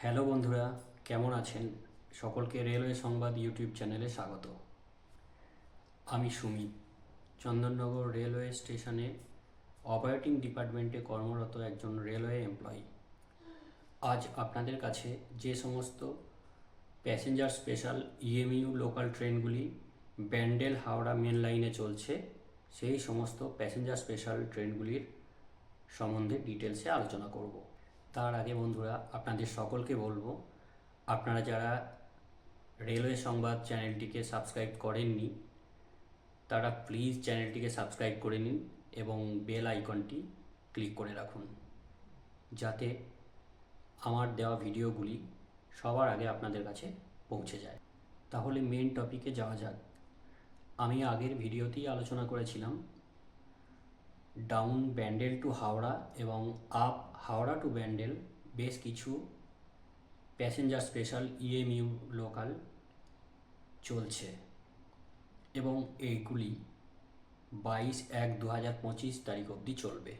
Hello বন্ধুরা, কেমন আছেন? সকলকে রেলওয়ে সংবাদ ইউটিউব চ্যানেলে স্বাগত। আমি সুমিত, চন্দননগর রেলওয়ে স্টেশনে অপারেটিং ডিপার্টমেন্টে কর্মরত একজন রেলওয়ে এমপ্লয়ি। আজ আপনাদের কাছে যে সমস্ত প্যাসেঞ্জার স্পেশাল ইএমইউ লোকাল ট্রেনগুলি ব্যান্ডেল হাওড়া মেন লাইনে চলছে, সেই সমস্ত প্যাসেঞ্জার স্পেশাল ট্রেনগুলির সম্বন্ধে ডিটেলসে আলোচনা করব। তার আগে বন্ধুরা, আপনাদের সকলকে বলবো, আপনারা যারা রেলওয়ে সংবাদ চ্যানেলটিকে সাবস্ক্রাইব করেননি তারা প্লিজ চ্যানেলটিকে সাবস্ক্রাইব করে নিন এবং বেল আইকনটি ক্লিক করে রাখুন, যাতে আমার দেওয়া ভিডিওগুলি সবার আগে আপনাদের কাছে পৌঁছে যায়। তাহলে মেন টপিকে যাওয়া যাক। আমি আগের ভিডিওতেই আলোচনা করেছিলাম ডাউন ব্যান্ডেল টু হাওড়া এবং আপ হাওড়া টু ব্যান্ডেল বেশ কিছু প্যাসেঞ্জার স্পেশাল ইএমইউ লোকাল চলছে এবং এইগুলি 22/1/2025 তারিখ অবধি চলবে।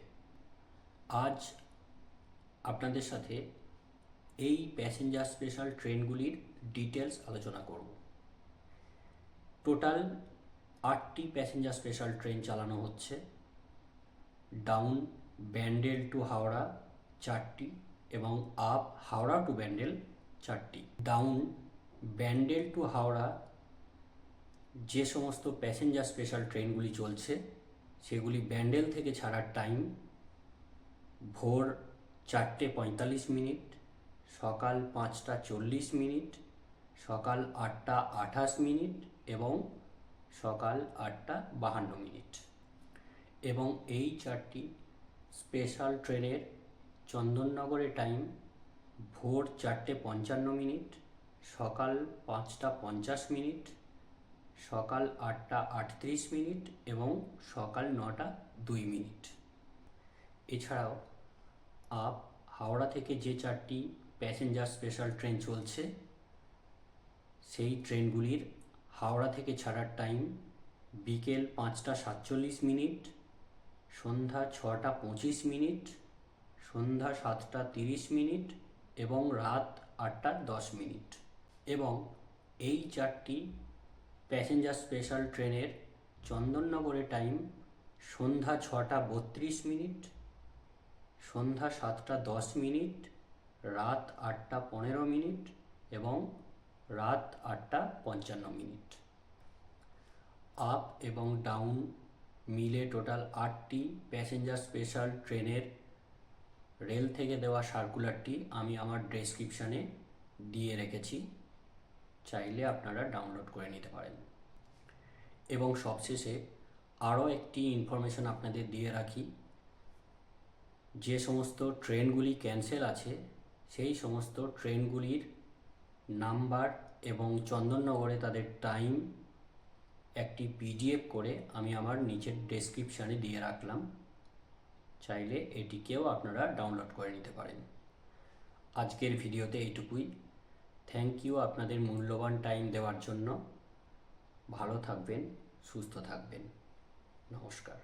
আজ আপনাদের সাথে এই প্যাসেঞ্জার স্পেশাল ট্রেনগুলির ডিটেলস আলোচনা করব। টোটাল 8টি প্যাসেঞ্জার স্পেশাল ট্রেন চালানো হচ্ছে। ডাউন ব্যান্ডেল টু হাওড়া 4টি এবং আপ হাওড়া টু ব্যান্ডেল 4টি। ডাউন ব্যান্ডেল টু হাওড়া যে সমস্ত প্যাসেঞ্জার স্পেশাল ট্রেনগুলি চলছে সেগুলি ব্যান্ডেল থেকে ছাড়ার টাইম ভোর 4:45, সকাল 5:40, সকাল 8:28 এবং সকাল 8:52। এবং এই 4টি স্পেশাল ট্রেনের চন্দননগরের টাইম ভোর 4:55, সকাল 5:50, সকাল 8:38 এবং সকাল 9:02। এছাড়াও আপ হাওড়া থেকে যে 4টি প্যাসেঞ্জার স্পেশাল ট্রেন চলছে সেই ট্রেনগুলির হাওড়া থেকে ছাড়ার টাইম বিকেল 5:47, সন্ধ্যা 6:25, সন্ধ্যা 7:30 এবং রাত 8:10। এবং এই 4টি প্যাসেঞ্জার স্পেশাল ট্রেনের চন্দননগরের টাইম সন্ধ্যা 6:32, সন্ধ্যা 7:10, রাত 8:15 এবং রাত 8:55। আপ এবং ডাউন মিলে টোটাল 8টি প্যাসেঞ্জার স্পেশাল ট্রেনের রেল থেকে দেওয়া সার্কুলারটি আমি আমার ডেসক্রিপশানে দিয়ে রেখেছি, চাইলে আপনারা ডাউনলোড করে নিতে পারেন। এবং সবশেষে আরও একটি ইনফরমেশন আপনাদের দিয়ে রাখি, যে সমস্ত ট্রেনগুলি ক্যান্সেল আছে সেই সমস্ত ট্রেনগুলির নাম্বার এবং চন্দননগরে তাদের টাইম একটি পিডিএফ করে আমি আমার নিচের ডেসক্রিপশানে দিয়ে রাখলাম, চাইলে এটিকেও আপনারা ডাউনলোড করে নিতে পারেন। আজকের ভিডিওতে এইটুকুই। থ্যাংক ইউ আপনাদের মূল্যবান টাইম দেওয়ার জন্য। ভালো থাকবেন, সুস্থ থাকবেন। নমস্কার।